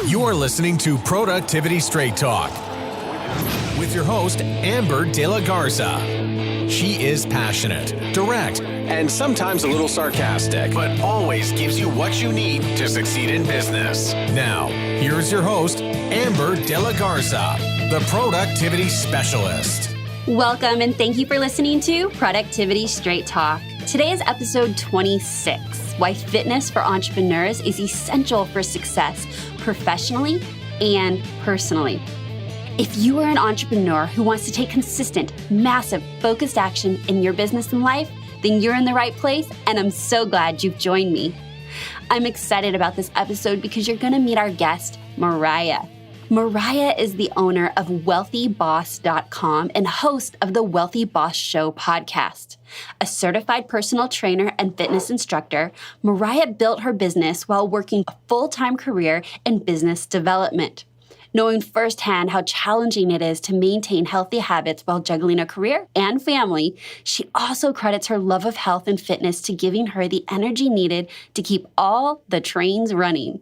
You're listening to Productivity Straight Talk with your host, Amber De La Garza. She is passionate, direct, and sometimes a little sarcastic, but always gives you what you need to succeed in business. Now, here's your host, Amber De La Garza, the Productivity Specialist. Welcome, and thank you for listening to Productivity Straight Talk. Today is episode 26, Why Fitness for Entrepreneurs is Essential for Success Professionally and Personally. If you are an entrepreneur who wants to take consistent, massive, focused action in your business and life, then you're in the right place, and I'm so glad you've joined me. I'm excited about this episode because you're going to meet our guest, Mariah. Mariah is the owner of WellthyBoss.com and host of the Wellthy Boss Show podcast. A certified personal trainer and fitness instructor, Mariah built her business while working a full-time career in business development. Knowing firsthand how challenging it is to maintain healthy habits while juggling a career and family, she also credits her love of health and fitness to giving her the energy needed to keep all the trains running.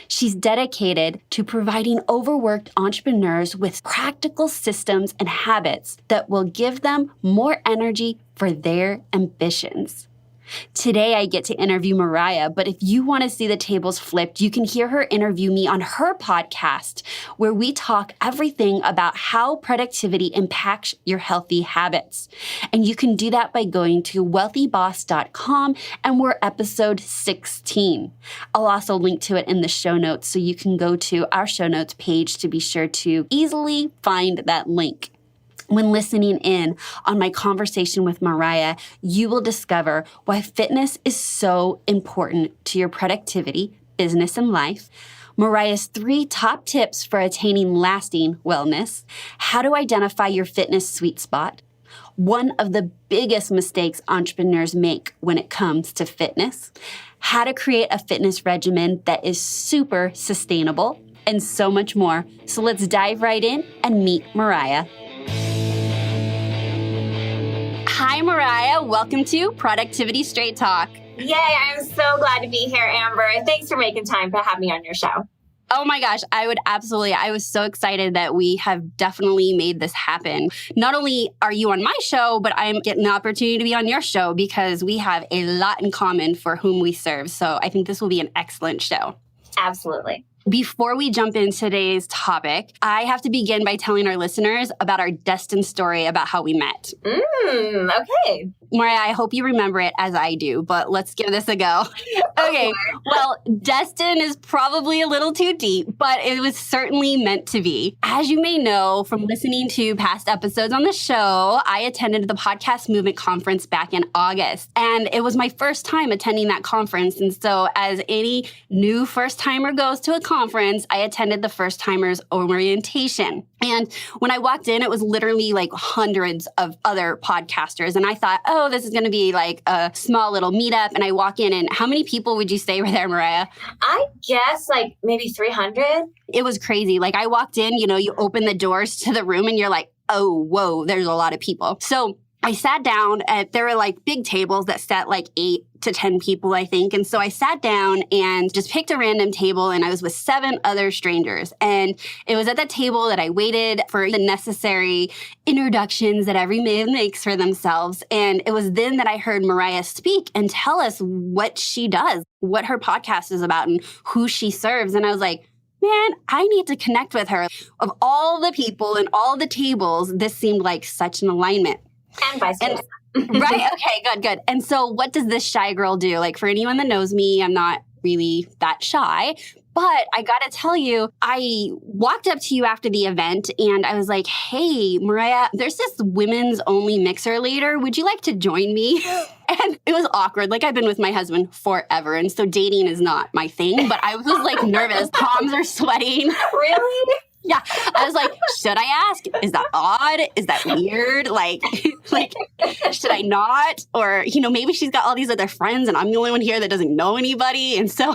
She's dedicated to providing overworked entrepreneurs with practical systems and habits that will give them more energy for their ambitions. Today, I get to interview Mariah, but if you want to see the tables flipped, you can hear her interview me on her podcast, where we talk everything about how productivity impacts your healthy habits. And you can do that by going to WellthyBoss.com, and we're episode 16. I'll also link to it in the show notes, so you can go to our show notes page to be sure to easily find that link. When listening in on my conversation with Mariah, you will discover why fitness is so important to your productivity, business, and life, Mariah's 3 top tips for attaining lasting wellness, how to identify your fitness sweet spot, one of the biggest mistakes entrepreneurs make when it comes to fitness, how to create a fitness regimen that is super sustainable, and so much more. So let's dive right in and meet Mariah. Hi, Mariah. Welcome to Productivity Straight Talk. Yay, I'm so glad to be here, Amber. Thanks for making time to have me on your show. Oh my gosh, I was so excited that we have definitely made this happen. Not only are you on my show, but I'm getting the opportunity to be on your show because we have a lot in common for whom we serve. So I think this will be an excellent show. Absolutely. Before we jump into today's topic, I have to begin by telling our listeners about our destined story about how we met. Okay. Mariah, I hope you remember it as I do, but let's give this a go. Okay, well, destined is probably a little too deep, but it was certainly meant to be. As you may know from listening to past episodes on the show, I attended the Podcast Movement Conference back in August, and it was my first time attending that conference. And so as any new first-timer goes to a conference, I attended the first-timers orientation. And when I walked in, it was literally like hundreds of other podcasters. And I thought, oh, this is going to be like a small little meetup. And I walk in, and how many people would you say were there, Mariah? I guess like maybe 300. It was crazy. Like I walked in, you open the doors to the room and you're like, oh, whoa, there's a lot of people. So I sat down there were like big tables that sat like 8 to 10 people, I think. And so I sat down and just picked a random table, and I was with 7 other strangers. And it was at that table that I waited for the necessary introductions that every man makes for themselves. And it was then that I heard Mariah speak and tell us what she does, what her podcast is about, and who she serves. And I was like, man, I need to connect with her. Of all the people and all the tables, this seemed like such an alignment. And vice versa. Right? Okay, good. And so what does this shy girl do? Like for anyone that knows me, I'm not really that shy. But I got to tell you, I walked up to you after the event and I was like, hey, Mariah, there's this women's only mixer later. Would you like to join me? And it was awkward. Like I've been with my husband forever. And so dating is not my thing. But I was like nervous. Palms are sweating. Really? Yeah. I was like, should I ask? Is that odd? Is that weird? Like, should I not? Or, maybe she's got all these other friends and I'm the only one here that doesn't know anybody. And so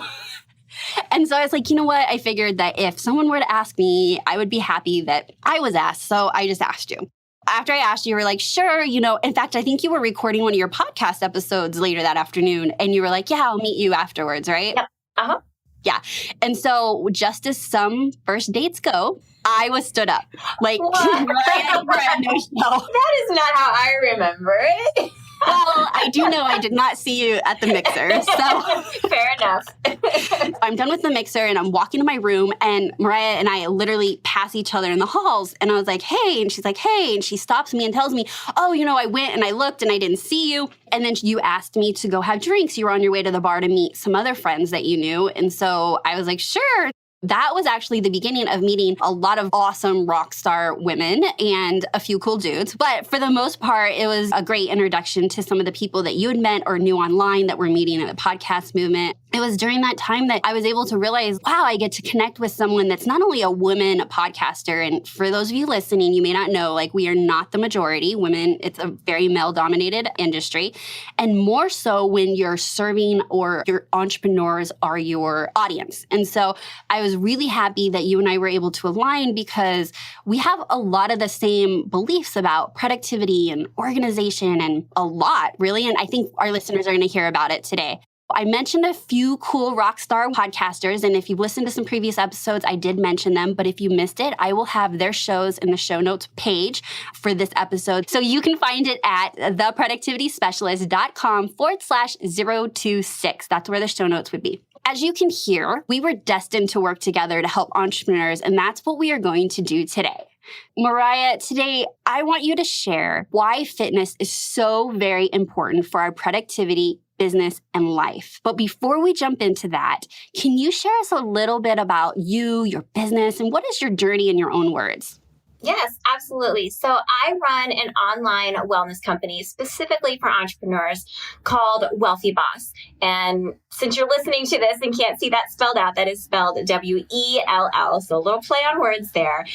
I was like, you know what? I figured that if someone were to ask me, I would be happy that I was asked. So I just asked you. After I asked you, you were like, sure, in fact, I think you were recording one of your podcast episodes later that afternoon. And you were like, yeah, I'll meet you afterwards, right? Yep. Uh-huh. Yeah. And so just as some first dates go, I was stood up. Like, Mariah, we're at no show. That is not how I remember it. Well, I do know I did not see you at the mixer. So fair enough. I'm done with the mixer and I'm walking to my room, and Mariah and I literally pass each other in the halls. And I was like, hey. And she's like, hey. And she stops me and tells me, oh, I went and I looked and I didn't see you. And then you asked me to go have drinks. You were on your way to the bar to meet some other friends that you knew. And so I was like, sure. That was actually the beginning of meeting a lot of awesome rock star women and a few cool dudes. But for the most part, it was a great introduction to some of the people that you had met or knew online that were meeting in the podcast movement. It was during that time that I was able to realize, wow, I get to connect with someone that's not only a woman podcaster. And for those of you listening, you may not know, like, we are not the majority. Women, it's a very male-dominated industry. And more so when you're serving or your entrepreneurs are your audience. And so I was really happy that you and I were able to align, because we have a lot of the same beliefs about productivity and organization, and a lot, really. And I think our listeners are going to hear about it today. I mentioned a few cool rock star podcasters, and if you've listened to some previous episodes, I did mention them, but if you missed it, I will have their shows in the show notes page for this episode. So you can find it at theproductivityspecialist.com/026. That's where the show notes would be. As you can hear, we were destined to work together to help entrepreneurs, and that's what we are going to do today. Mariah, today I want you to share why fitness is so very important for our productivity, business, and life. But before we jump into that, can you share us a little bit about you, your business, and what is your journey in your own words? Yes, absolutely. So I run an online wellness company specifically for entrepreneurs called Wellthy Boss. And since you're listening to this and can't see that spelled out, that is spelled WELL. So a little play on words there.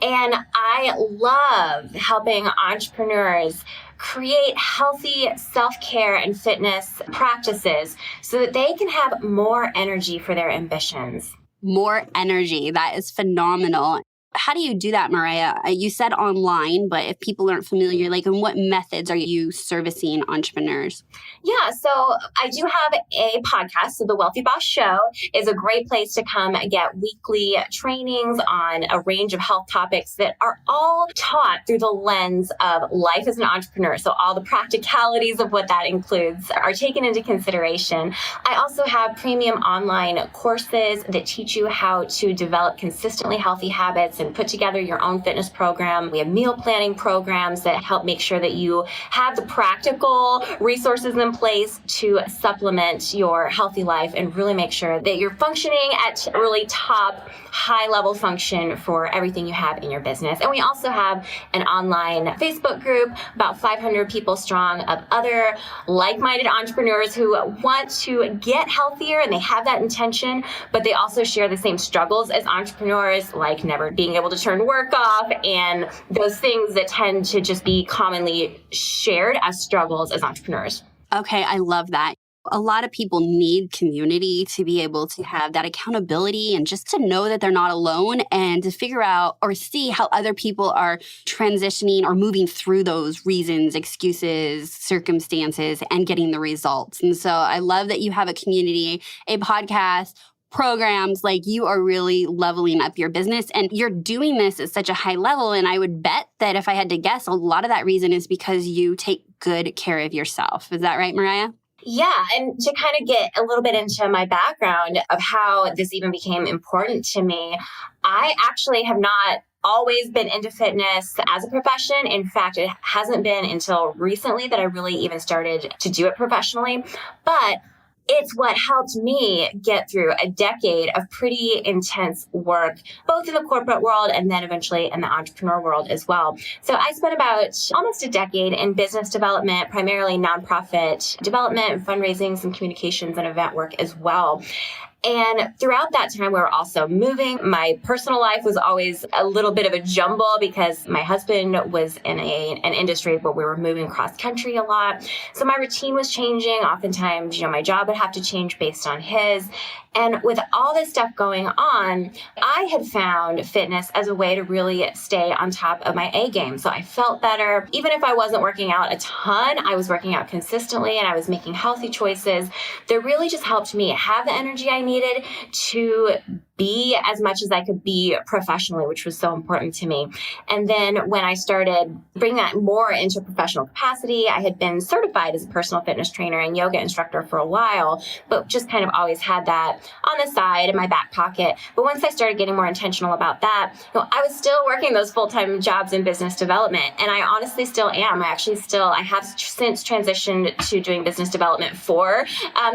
And I love helping entrepreneurs create healthy self-care and fitness practices so that they can have more energy for their ambitions. More energy. That is phenomenal. How do you do that, Mariah? You said online, but if people aren't familiar, like, in what methods are you servicing entrepreneurs? Yeah, so I do have a podcast. So the Wellthy Boss Show is a great place to come get weekly trainings on a range of health topics that are all taught through the lens of life as an entrepreneur. So all the practicalities of what that includes are taken into consideration. I also have premium online courses that teach you how to develop consistently healthy habits and put together your own fitness program. We have meal planning programs that help make sure that you have the practical resources in place to supplement your healthy life and really make sure that you're functioning at really top, high-level function for everything you have in your business. And we also have an online Facebook group, about 500 people strong, of other like-minded entrepreneurs who want to get healthier, and they have that intention, but they also share the same struggles as entrepreneurs, like never being able to turn work off, and those things that tend to just be commonly shared as struggles as entrepreneurs. Okay, I love that. A lot of people need community to be able to have that accountability and just to know that they're not alone, and to figure out or see how other people are transitioning or moving through those reasons, excuses, circumstances, and getting the results. And so I love that you have a community, a podcast, programs. Like, you are really leveling up your business, and you're doing this at such a high level. And I would bet that if I had to guess, a lot of that reason is because you take good care of yourself. Is that right, Mariah? Yeah, and to kind of get a little bit into my background of how this even became important to me, I actually have not always been into fitness as a profession. In fact, it hasn't been until recently that I really even started to do it professionally. But it's what helped me get through a decade of pretty intense work, both in the corporate world and then eventually in the entrepreneur world as well. So I spent about almost a decade in business development, primarily nonprofit development, fundraising, some communications and event work as well. And throughout that time, we were also moving. My personal life was always a little bit of a jumble because my husband was in an industry where we were moving cross country a lot. So my routine was changing. Oftentimes, my job would have to change based on his. And with all this stuff going on, I had found fitness as a way to really stay on top of my A game. So I felt better. Even if I wasn't working out a ton, I was working out consistently and I was making healthy choices that really just helped me have the energy I needed to be as much as I could be professionally, which was so important to me. And then when I started bringing that more into professional capacity, I had been certified as a personal fitness trainer and yoga instructor for a while, but just kind of always had that on the side in my back pocket. But once I started getting more intentional about that, I was still working those full-time jobs in business development. And I honestly still am. I have since transitioned to doing business development for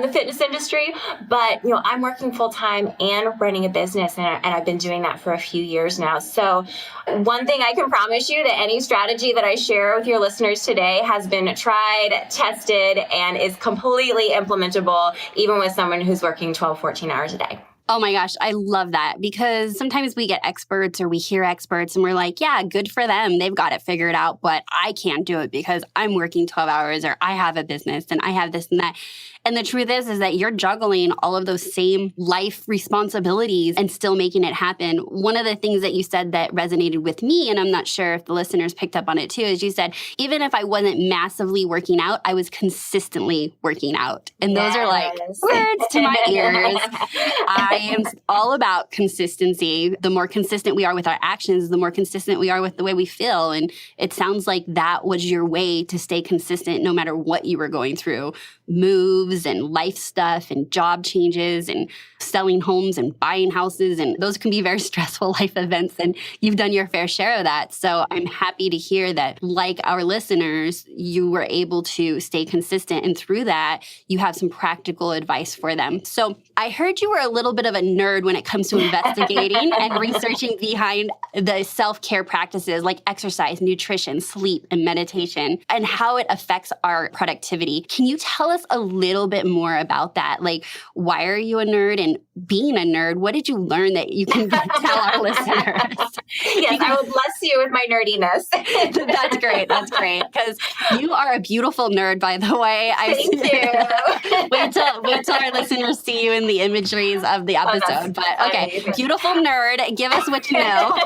the fitness industry, but I'm working full-time and running a business, and I've been doing that for a few years now. So one thing I can promise you, that any strategy that I share with your listeners today has been tried, tested, and is completely implementable, even with someone who's working 12, 14 hours a day. Oh my gosh, I love that, because sometimes we get experts or we hear experts and we're like, yeah, good for them. They've got it figured out, but I can't do it because I'm working 12 hours or I have a business and I have this and that. And the truth is that you're juggling all of those same life responsibilities and still making it happen. One of the things that you said that resonated with me, and I'm not sure if the listeners picked up on it too, is you said, even if I wasn't massively working out, I was consistently working out. And those are like words to my ears. I am all about consistency. The more consistent we are with our actions, the more consistent we are with the way we feel. And it sounds like that was your way to stay consistent no matter what you were going through. Moves and life stuff and job changes and selling homes and buying houses. And those can be very stressful life events. And you've done your fair share of that. So I'm happy to hear that, like our listeners, you were able to stay consistent. And through that, you have some practical advice for them. So I heard you were a little bit of a nerd when it comes to investigating and researching behind the self-care practices like exercise, nutrition, sleep, and meditation, and how it affects our productivity. Can you tell us a little bit more about that? Like, why are you a nerd? And being a nerd, what did you learn that you can tell our listeners? Yes, I will bless you with my nerdiness. That's great. That's great. Because you are a beautiful nerd, by the way. Thank you. Wait till our listeners see you in the imageries of the episode. But okay, beautiful nerd. Give us what you know.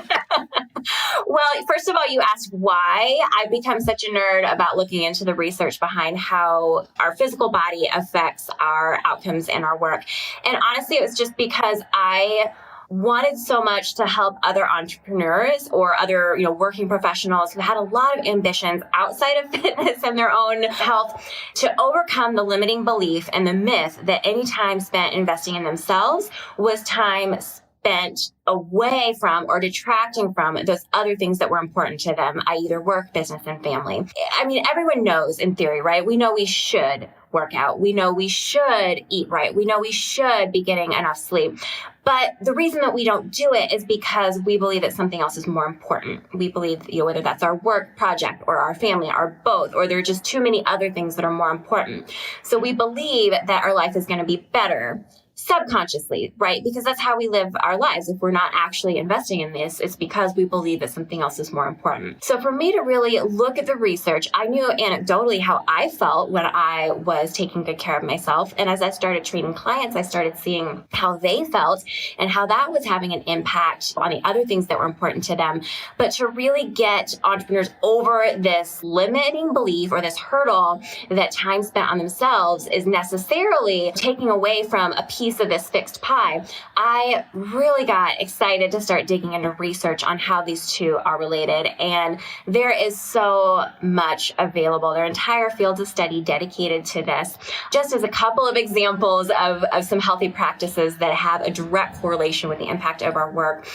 Well, first of all, you asked why. I've become such a nerd about looking into the research behind how our physical body affects our outcomes in our work. And honestly, it was just because I wanted so much to help other entrepreneurs or other, working professionals who had a lot of ambitions outside of fitness and their own health to overcome the limiting belief and the myth that any time spent investing in themselves was time spent away from or detracting from those other things that were important to them, i.e. their work, business, and family. I mean, everyone knows in theory, right? We know we should work out. We know we should eat right. We know we should be getting enough sleep. But the reason that we don't do it is because we believe that something else is more important. We believe, whether that's our work project or our family or both, or there are just too many other things that are more important. So we believe that our life is going to be better subconsciously, right? Because that's how we live our lives. If we're not actually investing in this, it's because we believe that something else is more important. So for me to really look at the research, I knew anecdotally how I felt when I was taking good care of myself. And as I started training clients, I started seeing how they felt and how that was having an impact on the other things that were important to them. But to really get entrepreneurs over this limiting belief or this hurdle that time spent on themselves is necessarily taking away from a piece of this fixed pie, I really got excited to start digging into research on how these two are related. And there is so much available. There are entire fields of study dedicated to this. Just as a couple of examples of some healthy practices that have a direct correlation with the impact of our work.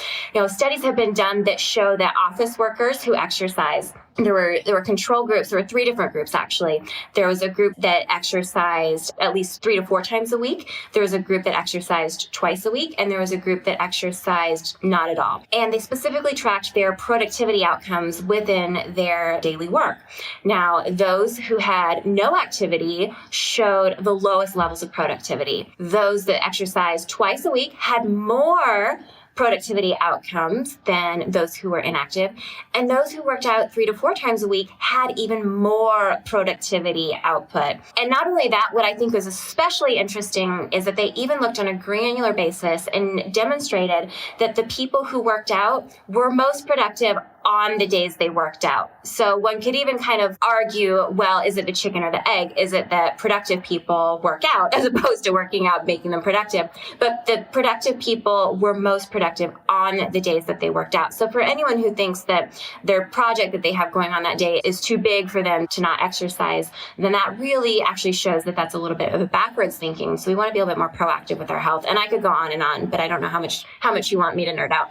Studies have been done that show that office workers who exercise, there were control groups. There were 3 different groups, actually. There was a group that exercised at least 3 to 4 times a week. There was a group that exercised twice a week. And there was a group that exercised not at all. And they specifically tracked their productivity outcomes within their daily work. Now, those who had no activity showed the lowest levels of productivity. Those that exercised twice a week had more productivity outcomes than those who were inactive. And those who worked out 3 to 4 times a week had even more productivity output. And not only that, what I think was especially interesting is that they even looked on a granular basis and demonstrated that the people who worked out were most productive on the days they worked out. So one could even kind of argue, well, is it the chicken or the egg? Is it that productive people work out as opposed to working out, making them productive? But the productive people were most productive on the days that they worked out. So for anyone who thinks that their project that they have going on that day is too big for them to not exercise, then that really actually shows that that's a little bit of a backwards thinking. So we want to be a little bit more proactive with our health. And I could go on, but I don't know how much you want me to nerd out.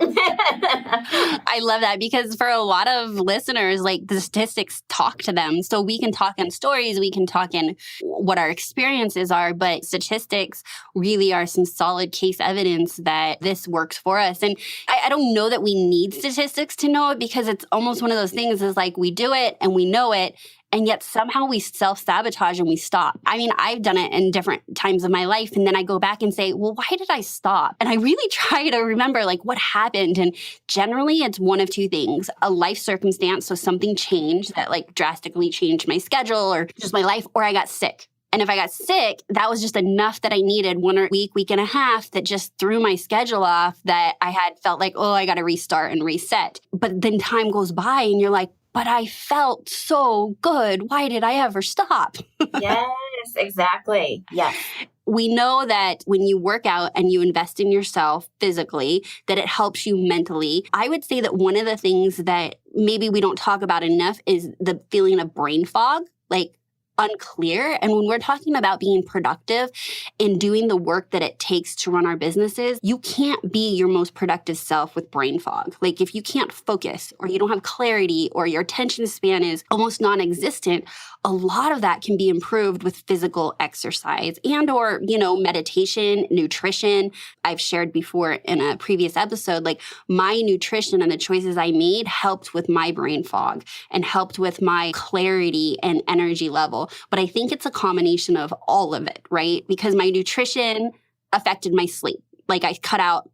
I love that, because for a lot of listeners, like, the statistics talk to them. So we can talk in stories, we can talk in what our experiences are, but statistics really are some solid case evidence that this works for us. And I don't know that we need statistics to know it, because it's almost one of those things is like, we do it and we know it, and yet somehow we self-sabotage and we stop. I mean, I've done it in different times of my life. And then I go back and say, well, why did I stop? And I really try to remember, like, what happened. And generally it's one of two things: a life circumstance. So something changed that, like, drastically changed my schedule or just my life, or I got sick. And if I got sick, that was just enough that I needed 1 week and a half that just threw my schedule off, that I had felt like, oh, I got to restart and reset. But then time goes by and you're like, but I felt so good. Why did I ever stop? Yes, exactly. Yes. We know that when you work out and you invest in yourself physically, that it helps you mentally. I would say that one of the things that maybe we don't talk about enough is the feeling of brain fog, like unclear. And when we're talking about being productive and doing the work that it takes to run our businesses, you can't be your most productive self with brain fog. Like, if you can't focus, or you don't have clarity, or your attention span is almost non-existent, a lot of that can be improved with physical exercise and or, meditation, nutrition. I've shared before in a previous episode, like, my nutrition and the choices I made helped with my brain fog and helped with my clarity and energy level. But I think it's a combination of all of it, right? Because my nutrition affected my sleep. Like, I cut out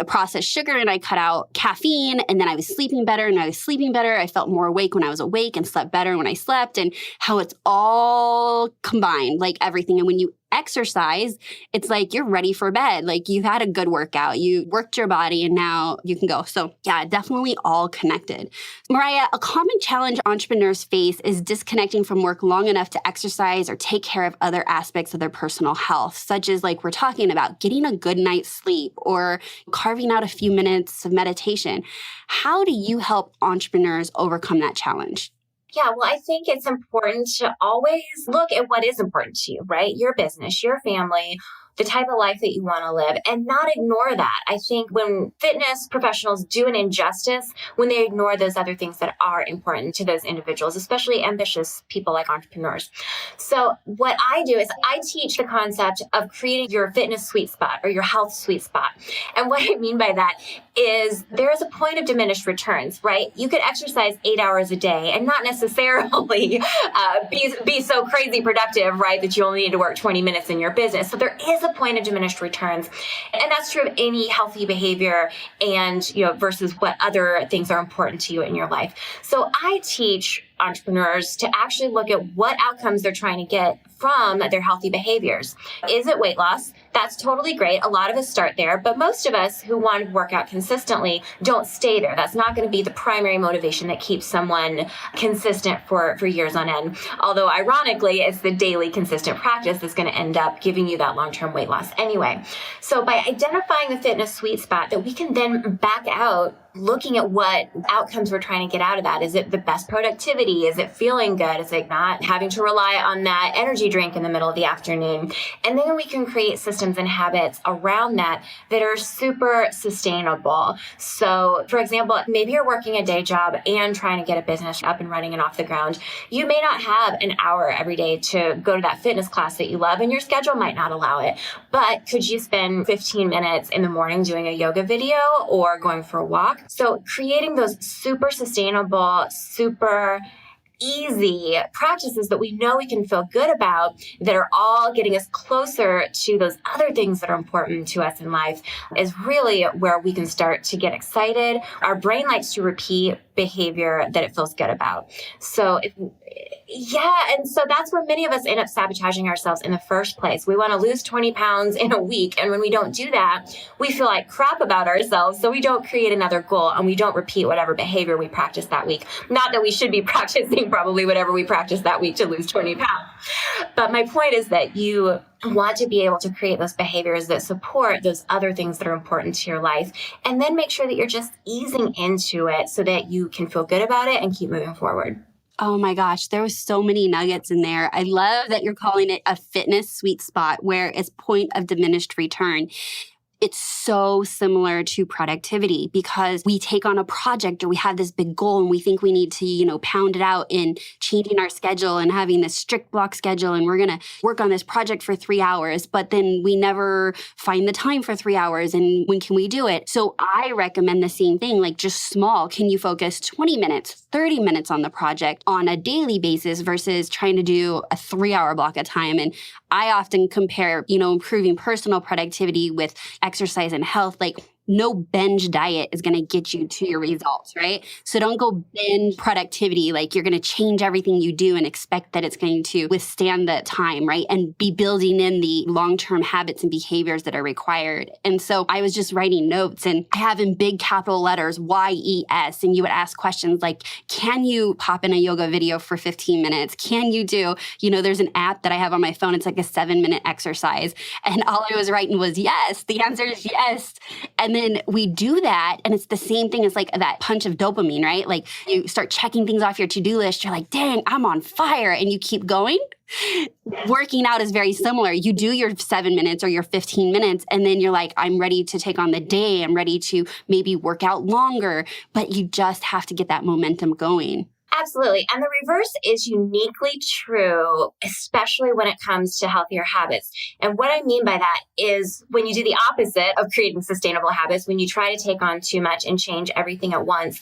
processed sugar and I cut out caffeine, and then I was sleeping better and I was sleeping better. I felt more awake when I was awake and slept better when I slept, and how it's all combined, like everything. And when you exercise, it's like you're ready for bed. Like, you've had a good workout, you worked your body, and now you can go. So yeah, definitely all connected. Mariah, a common challenge entrepreneurs face is disconnecting from work long enough to exercise or take care of other aspects of their personal health, such as, like we're talking about, getting a good night's sleep or carving out a few minutes of meditation. How do you help entrepreneurs overcome that challenge? Yeah, well, I think it's important to always look at what is important to you, right? Your business, your family, the type of life that you want to live, and not ignore that. I think when fitness professionals do an injustice when they ignore those other things that are important to those individuals, especially ambitious people like entrepreneurs. So what I do is I teach the concept of creating your fitness sweet spot or your health sweet spot. And what I mean by that is there is a point of diminished returns, right? You could exercise 8 hours a day and not necessarily be so crazy productive, right, that you only need to work 20 minutes in your business. So there is a point of diminished returns. And that's true of any healthy behavior and, versus what other things are important to you in your life. So I teach entrepreneurs to actually look at what outcomes they're trying to get from their healthy behaviors. Is it weight loss? That's totally great. A lot of us start there, but most of us who want to work out consistently don't stay there. That's not going to be the primary motivation that keeps someone consistent for years on end. Although ironically, it's the daily consistent practice that's going to end up giving you that long-term weight loss anyway. So by identifying the fitness sweet spot, that we can then back out looking at what outcomes we're trying to get out of that. Is it the best productivity? Is it feeling good? Is it not having to rely on that energy drink in the middle of the afternoon? And then we can create systems and habits around that are super sustainable. So for example, maybe you're working a day job and trying to get a business up and running and off the ground. You may not have an hour every day to go to that fitness class that you love, and your schedule might not allow it. But could you spend 15 minutes in the morning doing a yoga video or going for a walk? So creating those super sustainable, super easy practices that we know we can feel good about, that are all getting us closer to those other things that are important to us in life, is really where we can start to get excited. Our brain likes to repeat behavior that it feels good about. So Yeah. And so that's where many of us end up sabotaging ourselves in the first place. We want to lose 20 pounds in a week. And when we don't do that, we feel like crap about ourselves. So we don't create another goal and we don't repeat whatever behavior we practice that week. Not that we should be practicing probably whatever we practice that week to lose 20 pounds. But my point is that you want to be able to create those behaviors that support those other things that are important to your life. And then make sure that you're just easing into it so that you can feel good about it and keep moving forward. Oh my gosh, there was so many nuggets in there. I love that you're calling it a fitness sweet spot where it's point of diminished return. It's so similar to productivity because we take on a project or we have this big goal and we think we need to, pound it out in changing our schedule and having this strict block schedule. And we're going to work on this project for 3 hours, but then we never find the time for 3 hours. And when can we do it? So I recommend the same thing, like just small. Can you focus 20 minutes, 30 minutes on the project on a daily basis versus trying to do a 3-hour block of time? And I often compare, improving personal productivity with exercise and health. Like no binge diet is going to get you to your results, right? So don't go binge productivity. Like you're going to change everything you do and expect that it's going to withstand the time, right? And be building in the long-term habits and behaviors that are required. And so I was just writing notes and I have in big capital letters, YES. And you would ask questions like, can you pop in a yoga video for 15 minutes? Can you do, there's an app that I have on my phone. It's like a 7-minute exercise. And all I was writing was yes. The answer is yes. And then we do that, and it's the same thing as like that punch of dopamine, right? Like you start checking things off your to-do list. You're like, dang, I'm on fire. And you keep going. Working out is very similar. You do your 7 minutes or your 15 minutes, and then you're like, I'm ready to take on the day. I'm ready to maybe work out longer, but you just have to get that momentum going. Absolutely. And the reverse is uniquely true, especially when it comes to healthier habits. And what I mean by that is when you do the opposite of creating sustainable habits, when you try to take on too much and change everything at once.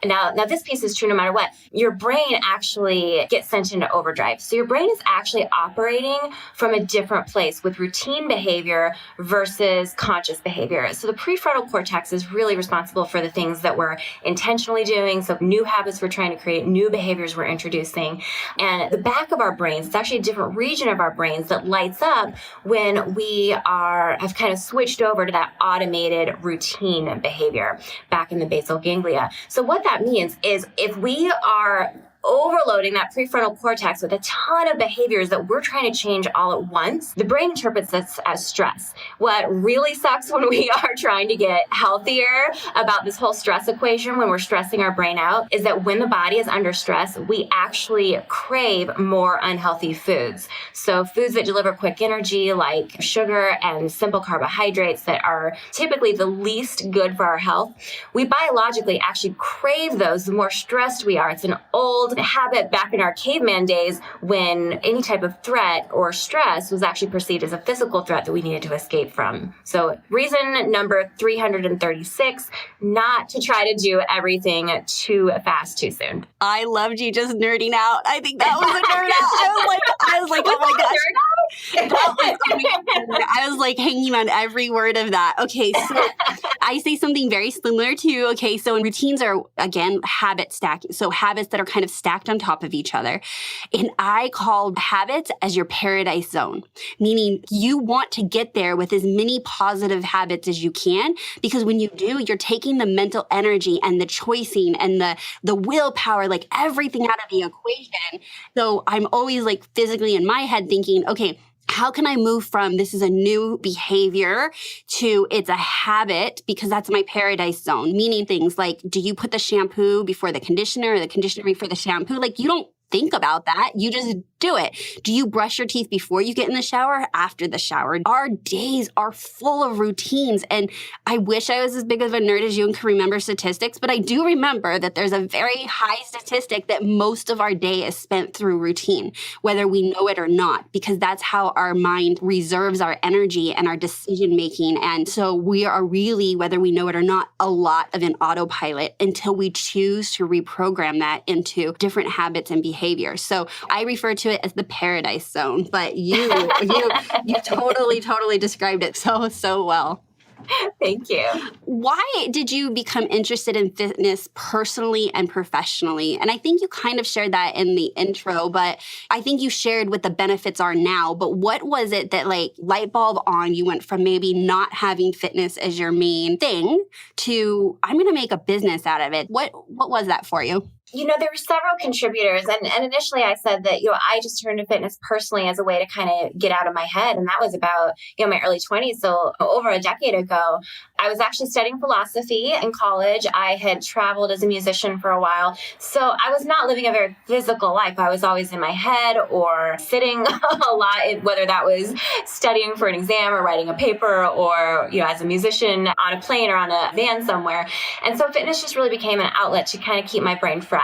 Now this piece is true no matter what. Your brain actually gets sent into overdrive. So your brain is actually operating from a different place with routine behavior versus conscious behavior. So the prefrontal cortex is really responsible for the things that we're intentionally doing. So new habits we're trying to create, new behaviors we're introducing. And the back of our brains, it's actually a different region of our brains that lights up when we have kind of switched over to that automated routine behavior back in the basal ganglia. So what that means is if we are overloading that prefrontal cortex with a ton of behaviors that we're trying to change all at once, the brain interprets this as stress. What really sucks when we are trying to get healthier about this whole stress equation, when we're stressing our brain out, is that when the body is under stress, we actually crave more unhealthy foods. So foods that deliver quick energy like sugar and simple carbohydrates that are typically the least good for our health, we biologically actually crave those the more stressed we are. It's an old habit back in our caveman days when any type of threat or stress was actually perceived as a physical threat that we needed to escape from. So reason number 336, not to try to do everything too fast, too soon. I loved you just nerding out. I think that was a nerd out. I was like, oh my gosh. I was like hanging on every word of that. Okay, so I say something very similar to, okay, so routines are, again, habit stacking. So habits that are kind of stacked on top of each other. And I call habits as your paradise zone, meaning you want to get there with as many positive habits as you can, because when you do, you're taking the mental energy and the choicing and the willpower, like everything out of the equation. So I'm always like physically in my head thinking, okay, how can I move from this is a new behavior to it's a habit, because that's my paradise zone, meaning things like, do you put the shampoo before the conditioner or the conditioner before the shampoo? Like you don't think about that. You just do it. Do you brush your teeth before you get in the shower or after the shower? Our days are full of routines. And I wish I was as big of a nerd as you and could remember statistics, but I do remember that there's a very high statistic that most of our day is spent through routine, whether we know it or not, because that's how our mind reserves our energy and our decision making. And so we are really, whether we know it or not, a lot of an autopilot until we choose to reprogram that into different habits and behaviors. So I refer to it as the paradise zone, but you totally described it so well. Thank you. Why did you become interested in fitness personally and professionally? And I think you kind of shared that in the intro, but I think you shared what the benefits are now. But what was it that like light bulb on, you went from maybe not having fitness as your main thing to I'm going to make a business out of it? What was that for you? There were several contributors. And initially I said that, I just turned to fitness personally as a way to kind of get out of my head. And that was about, my early 20s. So over a decade ago, I was actually studying philosophy in college. I had traveled as a musician for a while. So I was not living a very physical life. I was always in my head or sitting a lot, whether that was studying for an exam or writing a paper or, as a musician on a plane or on a van somewhere. And so fitness just really became an outlet to kind of keep my brain fresh.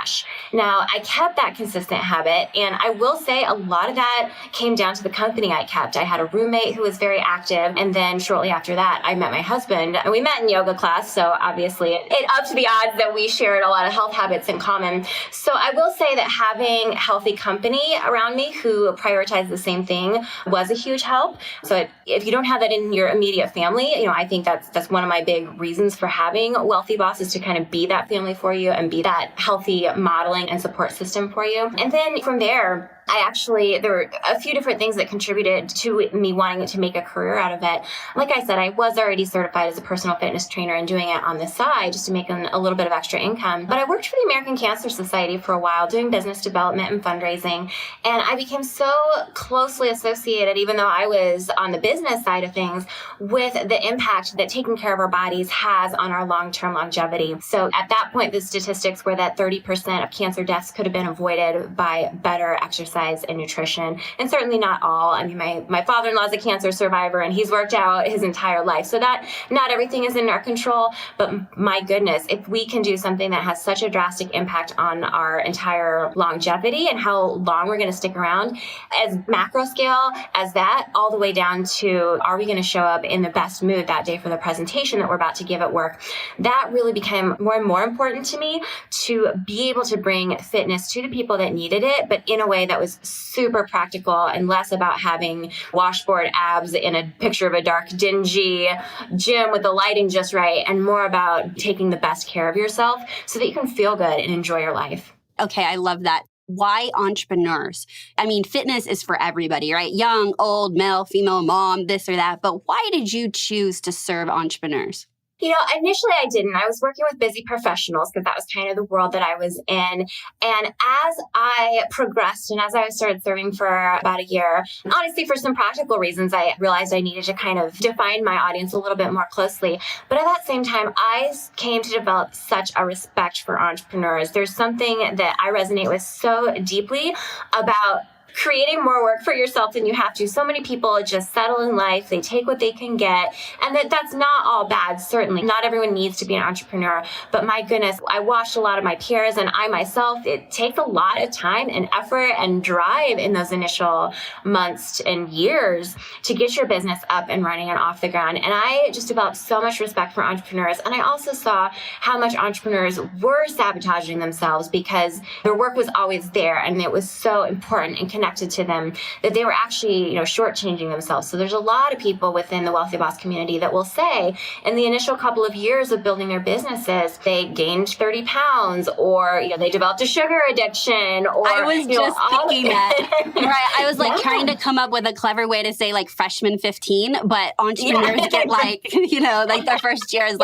Now, I kept that consistent habit, and I will say a lot of that came down to the company I kept. I had a roommate who was very active, and then shortly after that, I met my husband, and we met in yoga class, so obviously it upped the odds that we shared a lot of health habits in common. So I will say that having healthy company around me who prioritized the same thing was a huge help. So if you don't have that in your immediate family, I think that's one of my big reasons for having Wellthy Boss is to kind of be that family for you and be that healthy modeling and support system for you. And then from there, there were a few different things that contributed to me wanting to make a career out of it. Like I said, I was already certified as a personal fitness trainer and doing it on the side just to make a little bit of extra income. But I worked for the American Cancer Society for a while doing business development and fundraising. And I became so closely associated, even though I was on the business side of things, with the impact that taking care of our bodies has on our long-term longevity. So at that point, the statistics were that 30% of cancer deaths could have been avoided by better exercise and nutrition, and certainly not all. I mean, my father-in-law is a cancer survivor, and he's worked out his entire life. So that not everything is in our control, but my goodness, if we can do something that has such a drastic impact on our entire longevity and how long we're going to stick around, as macro scale as that, all the way down to are we going to show up in the best mood that day for the presentation that we're about to give at work, that really became more and more important to me to be able to bring fitness to the people that needed it, but in a way that was super practical and less about having washboard abs in a picture of a dark, dingy gym with the lighting just right, and more about taking the best care of yourself so that you can feel good and enjoy your life. Okay, I love that. Why entrepreneurs? I mean, fitness is for everybody, right? Young, old, male, female, mom, this or that. But why did you choose to serve entrepreneurs? Initially I didn't. I was working with busy professionals because that was kind of the world that I was in. And as I progressed and as I started serving for about a year, honestly, for some practical reasons, I realized I needed to kind of define my audience a little bit more closely. But at that same time, I came to develop such a respect for entrepreneurs. There's something that I resonate with so deeply about creating more work for yourself than you have to. So many people just settle in life. They take what they can get. And that's not all bad, certainly. Not everyone needs to be an entrepreneur. But my goodness, I watched a lot of my peers and I myself, it takes a lot of time and effort and drive in those initial months and years to get your business up and running and off the ground. And I just developed so much respect for entrepreneurs. And I also saw how much entrepreneurs were sabotaging themselves because their work was always there and it was so important and connected to them that they were actually, shortchanging themselves. So there's a lot of people within the Wellthy Boss community that will say in the initial couple of years of building their businesses, they gained 30 pounds or, they developed a sugar addiction or I was just thinking that. Right. I was trying to come up with a clever way to say freshman 15, but entrepreneurs get their first year is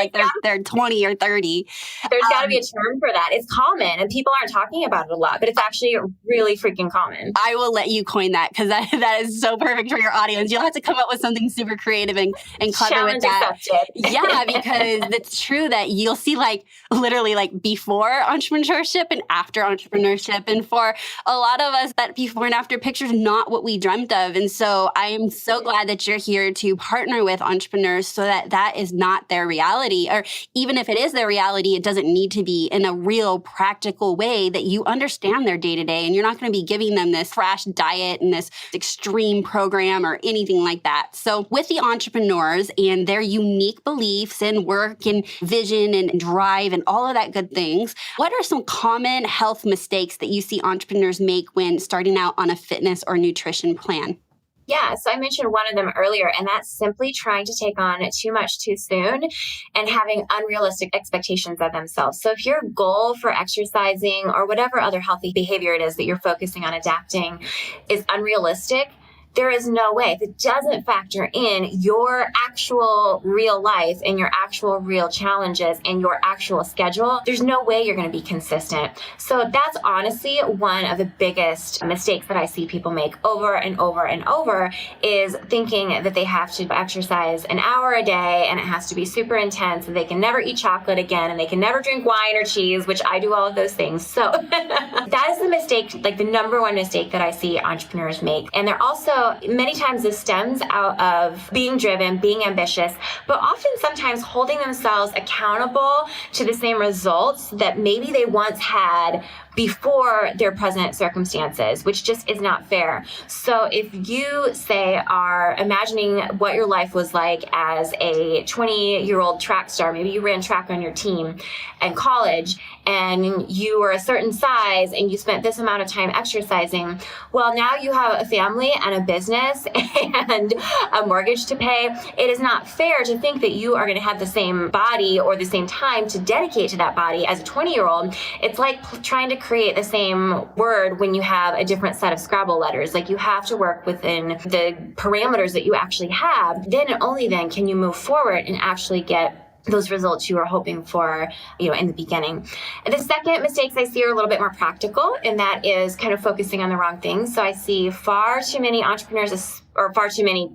they're 20 or 30. There's got to be a term for that. It's common and people aren't talking about it a lot, but it's actually really freaking common. I will let you coin that because that is so perfect for your audience. You'll have to come up with something super creative and clever Challenge with that. Accepted. Yeah, because it's true that you'll see literally before entrepreneurship and after entrepreneurship. And for a lot of us, that before and after picture is not what we dreamt of. And so I am so glad that you're here to partner with entrepreneurs so that is not their reality. Or even if it is their reality, it doesn't need to be in a real practical way that you understand their day-to-day. And you're not going to be giving them this crash diet and this extreme program or anything like that. So with the entrepreneurs and their unique beliefs and work and vision and drive and all of that good things, what are some common health mistakes that you see entrepreneurs make when starting out on a fitness or nutrition plan? Yeah, so I mentioned one of them earlier, and that's simply trying to take on too much too soon and having unrealistic expectations of themselves. So if your goal for exercising or whatever other healthy behavior it is that you're focusing on adapting is unrealistic, there is no way. If it doesn't factor in your actual real life and your actual real challenges and your actual schedule, there's no way you're going to be consistent. So that's honestly one of the biggest mistakes that I see people make over and over and over, is thinking that they have to exercise an hour a day and it has to be super intense and they can never eat chocolate again and they can never drink wine or cheese, which I do all of those things. So that is the mistake, like the number one mistake that I see entrepreneurs make. And they're also, many times this stems out of being driven, being ambitious, but often sometimes holding themselves accountable to the same results that maybe they once had before their present circumstances, which just is not fair. So if you say are imagining what your life was like as a 20-year-old track star, maybe you ran track on your team in college and you were a certain size and you spent this amount of time exercising, well, now you have a family and a business and a mortgage to pay. It is not fair to think that you are going to have the same body or the same time to dedicate to that body as a 20-year-old. It's like trying to create the same word when you have a different set of Scrabble letters. Like, you have to work within the parameters that you actually have. Then and only then can you move forward and actually get those results you were hoping for, in the beginning. The second mistakes I see are a little bit more practical, and that is kind of focusing on the wrong things. So I see far too many entrepreneurs, or far too many,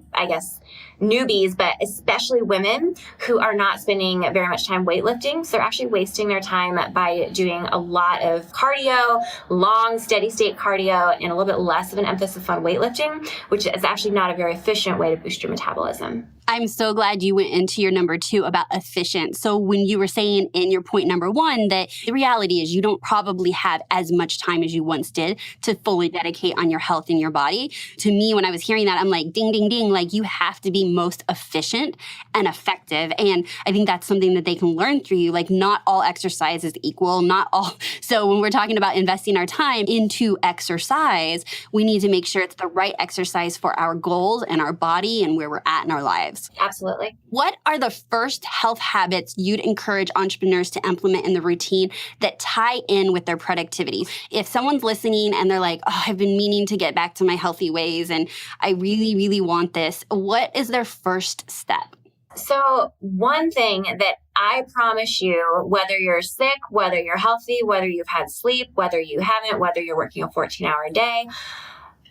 newbies, but especially women who are not spending very much time weightlifting. So they're actually wasting their time by doing a lot of cardio, long, steady state cardio, and a little bit less of an emphasis on weightlifting, which is actually not a very efficient way to boost your metabolism. I'm so glad you went into your number 2 about efficient. So when you were saying in your point number 1 that the reality is you don't probably have as much time as you once did to fully dedicate on your health and your body. To me, when I was hearing that, I'm like, ding, ding, ding, like you have to be most efficient and effective. And I think that's something that they can learn through you. Like, not all exercise is equal, not all. So when we're talking about investing our time into exercise, we need to make sure it's the right exercise for our goals and our body and where we're at in our lives. Absolutely. What are the first health habits you'd encourage entrepreneurs to implement in the routine that tie in with their productivity? If someone's listening and they're like, oh, I've been meaning to get back to my healthy ways and I really, really want this, what is their first step? So one thing that I promise you, whether you're sick, whether you're healthy, whether you've had sleep, whether you haven't, whether you're working a 14-hour day,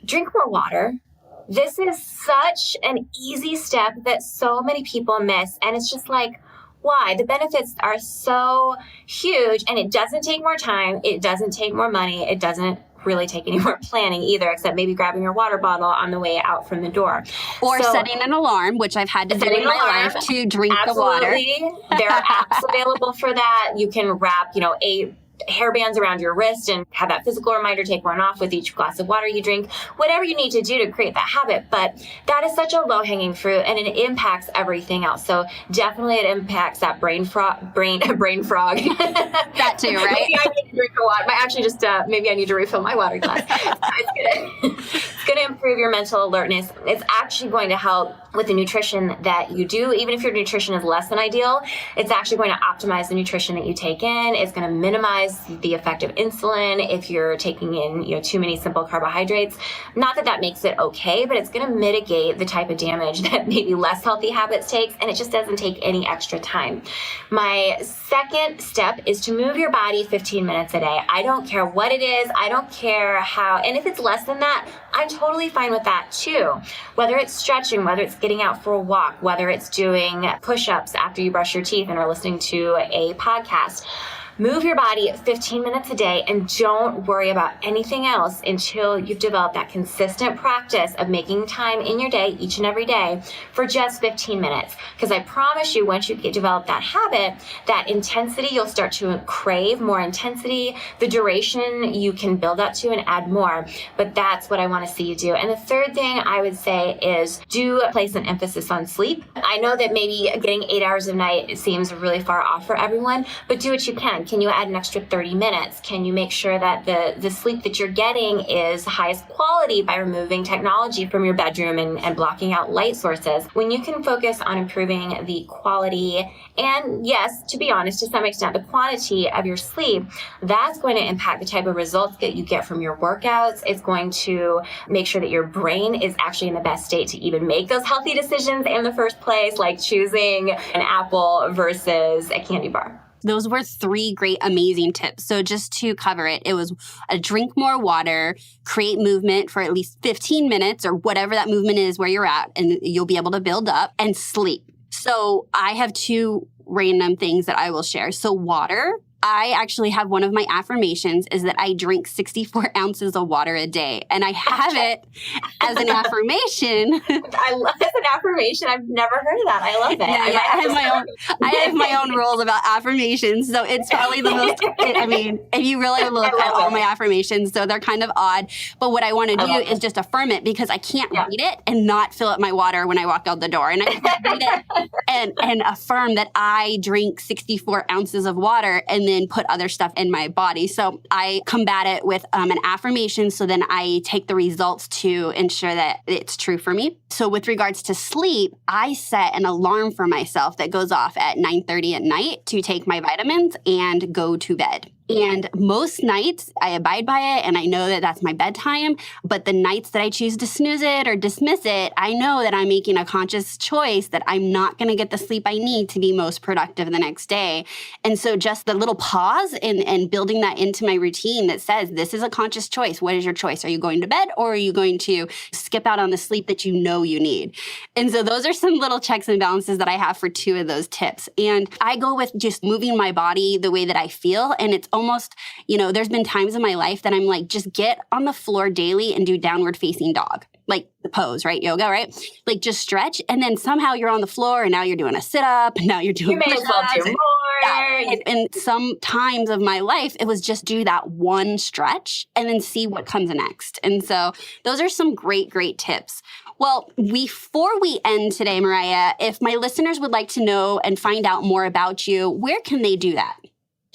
drink more water. This is such an easy step that so many people miss. And it's just like, why? The benefits are so huge, and it doesn't take more time. It doesn't take more money. It doesn't really take any more planning either, except maybe grabbing your water bottle on the way out from the door. Or setting an alarm, which I've had to do in my life to drink the water. There are apps available for that. You can wrap, 8 hairbands around your wrist and have that physical reminder, take one off with each glass of water you drink, whatever you need to do to create that habit. But that is such a low-hanging fruit, and it impacts everything else. So definitely it impacts that brain frog. That too, right? Maybe I need to drink a water. Maybe I need to refill my water glass. It's going to improve your mental alertness. It's actually going to help with the nutrition that you do. Even if your nutrition is less than ideal, it's actually going to optimize the nutrition that you take in. It's going to minimize the effect of insulin if you're taking in, too many simple carbohydrates. Not that that makes it okay, but it's going to mitigate the type of damage that maybe less healthy habits takes, and it just doesn't take any extra time. My second step is to move your body 15 minutes a day. I don't care what it is. I don't care how, and if it's less than that, I'm totally fine with that too. Whether it's stretching, whether it's getting out for a walk, whether it's doing push-ups after you brush your teeth and are listening to a podcast. Move your body 15 minutes a day and don't worry about anything else until you've developed that consistent practice of making time in your day, each and every day, for just 15 minutes. Because I promise you, once you develop that habit, that intensity, you'll start to crave more intensity. The duration you can build up to and add more. But that's what I want to see you do. And the third thing I would say is do place an emphasis on sleep. I know that maybe getting 8 hours a night seems really far off for everyone, but do what you can. Can you add an extra 30 minutes? Can you make sure that the sleep that you're getting is highest quality by removing technology from your bedroom and blocking out light sources? When you can focus on improving the quality and, yes, to be honest, to some extent, the quantity of your sleep, that's going to impact the type of results that you get from your workouts. It's going to make sure that your brain is actually in the best state to even make those healthy decisions in the first place, like choosing an apple versus a candy bar. Those were 3 great, amazing tips. So just to cover it, it was drink more water, create movement for at least 15 minutes or whatever that movement is where you're at, and you'll be able to build up, and sleep. So I have 2 random things that I will share. So water. I actually have one of my affirmations is that I drink 64 ounces of water a day. And I have it as an affirmation. I love it as an affirmation. I've never heard of that. I love it. Yeah, I have my own rules about affirmations. So it's probably the most, if you really look at all my affirmations, so they're kind of odd. But what I want to do is just affirm it because I can't read it and not fill up my water when I walk out the door. And I can read it and affirm that I drink 64 ounces of water and then put other stuff in my body. So I combat it with an affirmation. So then I take the results to ensure that it's true for me. So with regards to sleep, I set an alarm for myself that goes off at 9:30 at night to take my vitamins and go to bed. And most nights I abide by it and I know that that's my bedtime. But the nights that I choose to snooze it or dismiss it, I know that I'm making a conscious choice that I'm not going to get the sleep I need to be most productive the next day. And so just the little pause and building that into my routine that says, this is a conscious choice. What is your choice? Are you going to bed or are you going to skip out on the sleep that you know you need? And so those are some little checks and balances that I have for 2 of those tips. And I go with just moving my body the way that I feel. And it's almost, there's been times in my life that I'm like, just get on the floor daily and do downward facing dog. Like the pose, right? Yoga, right? Like just stretch. And then somehow you're on the floor and now you're doing a sit up and now you're doing push-ups. You may as well do more. And some times of my life, it was just do that one stretch and then see what comes next. And so those are some great, great tips. Well, before we end today, Mariah, if my listeners would like to know and find out more about you, where can they do that?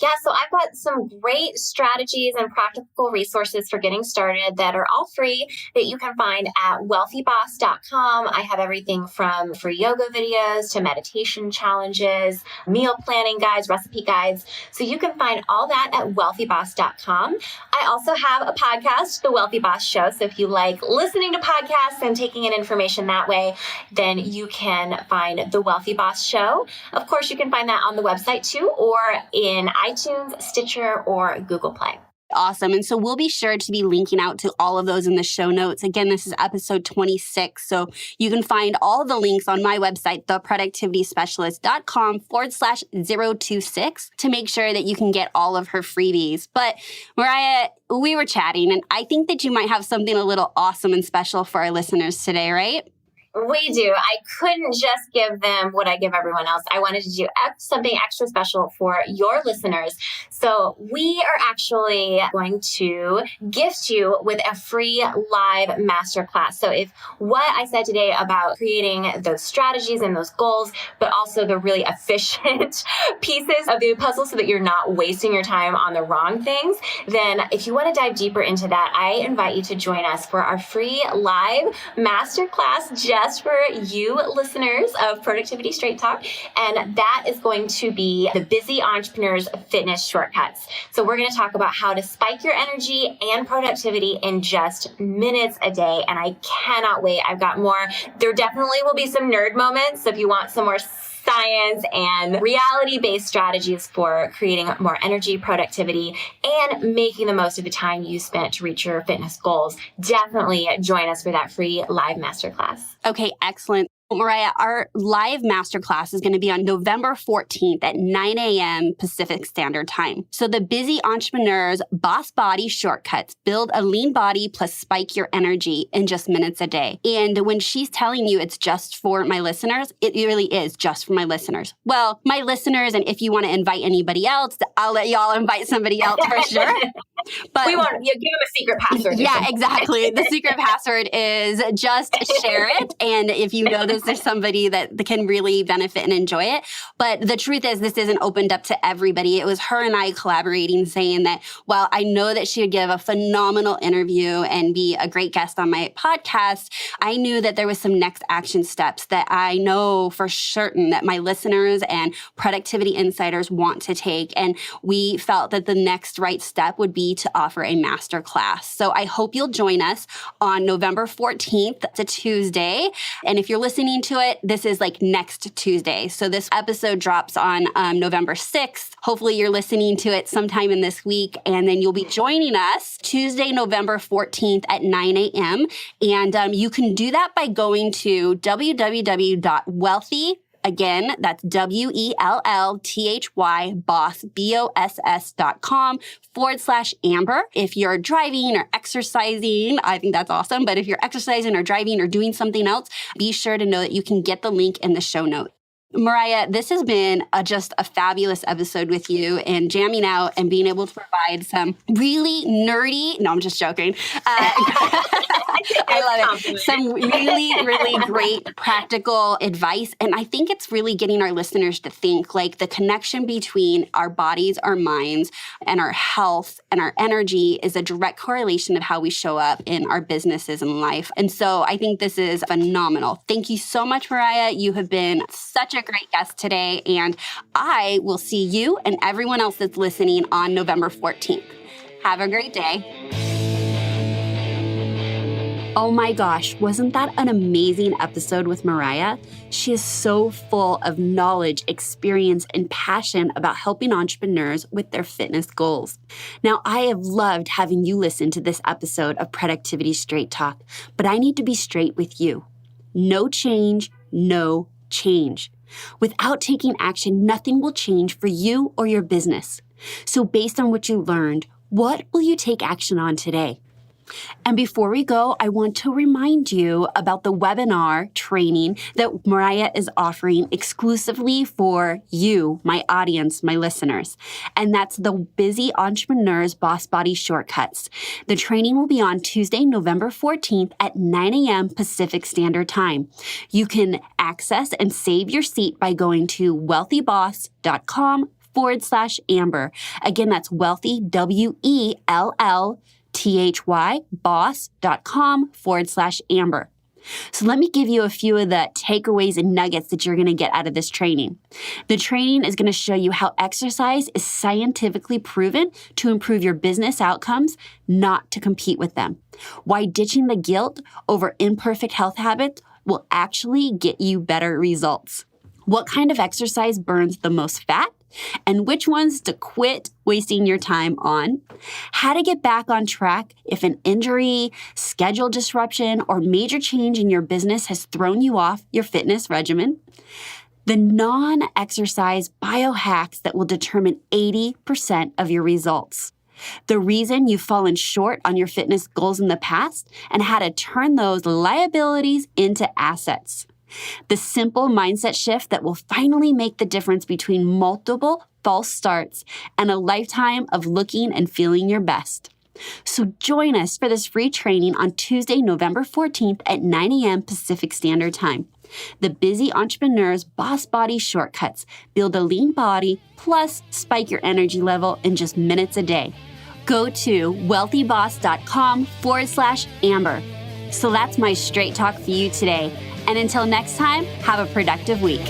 Yeah, so I've got some great strategies and practical resources for getting started that are all free that you can find at wellthyboss.com. I have everything from free yoga videos to meditation challenges, meal planning guides, recipe guides. So you can find all that at wellthyboss.com. I also have a podcast, The Wellthy Boss Show. So if you like listening to podcasts and taking in information that way, then you can find The Wellthy Boss Show. Of course, you can find that on the website too, or in iTunes, Stitcher, or Google Play. Awesome. And so we'll be sure to be linking out to all of those in the show notes. Again, this is episode 26. So you can find all the links on my website, theproductivityspecialist.com/026 to make sure that you can get all of her freebies. But Mariah, we were chatting and I think that you might have something a little awesome and special for our listeners today, right? We do. I couldn't just give them what I give everyone else. I wanted to do something extra special for your listeners. So we are actually going to gift you with a free live masterclass. So if what I said today about creating those strategies and those goals, but also the really efficient pieces of the puzzle so that you're not wasting your time on the wrong things, then if you want to dive deeper into that, I invite you to join us for our free live masterclass just for you listeners of Productivity Straight Talk. And that is going to be the Busy Entrepreneur's Fitness Shortcuts. So we're going to talk about how to spike your energy and productivity in just minutes a day. And I cannot wait. I've got more. There definitely will be some nerd moments. So if you want some more science and reality-based strategies for creating more energy, productivity, and making the most of the time you spent to reach your fitness goals, definitely join us for that free live masterclass. Okay, excellent. Mariah, our live masterclass is going to be on November 14th at 9 a.m. Pacific Standard Time. So the Busy Entrepreneur's Boss Body Shortcuts, build a lean body plus spike your energy in just minutes a day. And when she's telling you it's just for my listeners, it really is just for my listeners. Well, my listeners, and if you want to invite anybody else, I'll let y'all invite somebody else for sure. But we won't give them a secret password. Yeah, exactly. The secret password is just share it. And if you know there's somebody that can really benefit and enjoy it. But the truth is, this isn't opened up to everybody. It was her and I collaborating, saying that while I know that she would give a phenomenal interview and be a great guest on my podcast, I knew that there was some next action steps that I know for certain that my listeners and productivity insiders want to take. And we felt that the next right step would be to offer a masterclass. So I hope you'll join us on November 14th. It's a Tuesday. And if you're listening to it, this is like next Tuesday. So this episode drops on November 6th. Hopefully you're listening to it sometime in this week. And then you'll be joining us Tuesday, November 14th at 9 a.m. And you can do that by going to www.wellthy. Again, that's Wellthy, boss.com/Amber. If you're driving or exercising, I think that's awesome. But if you're exercising or driving or doing something else, be sure to know that you can get the link in the show notes. Mariah, this has been just a fabulous episode with you and jamming out and being able to provide some really nerdy, no, I'm just joking. I love it. Some really, really great practical advice. And I think it's really getting our listeners to think like the connection between our bodies, our minds, and our health and our energy is a direct correlation of how we show up in our businesses and life. And so I think this is phenomenal. Thank you so much, Mariah. You have been such a great guest today, and I will see you and everyone else that's listening on November 14th. Have a great day. Oh my gosh, wasn't that an amazing episode with Mariah? She is so full of knowledge, experience, and passion about helping entrepreneurs with their fitness goals. Now, I have loved having you listen to this episode of Productivity Straight Talk, but I need to be straight with you. No change, no change. Without taking action, nothing will change for you or your business. So based on what you learned, what will you take action on today? And before we go, I want to remind you about the webinar training that Mariah is offering exclusively for you, my audience, my listeners. And that's the Busy Entrepreneur's Boss Body Shortcuts. The training will be on Tuesday, November 14th at 9 a.m. Pacific Standard Time. You can access and save your seat by going to wellthyboss.com/Amber. Again, that's Wellthy, boss.com/Amber. So let me give you a few of the takeaways and nuggets that you're going to get out of this training. The training is going to show you how exercise is scientifically proven to improve your business outcomes, not to compete with them. Why ditching the guilt over imperfect health habits will actually get you better results. What kind of exercise burns the most fat? And which ones to quit wasting your time on, how to get back on track if an injury, schedule disruption, or major change in your business has thrown you off your fitness regimen, the non-exercise biohacks that will determine 80% of your results, the reason you've fallen short on your fitness goals in the past, and how to turn those liabilities into assets. The simple mindset shift that will finally make the difference between multiple false starts and a lifetime of looking and feeling your best. So join us for this free training on Tuesday, November 14th at 9 a.m. Pacific Standard Time. The Busy Entrepreneur's Boss Body Shortcuts. Build a lean body, plus spike your energy level in just minutes a day. Go to wellthyboss.com/Amber. So that's my straight talk for you today. And until next time, have a productive week.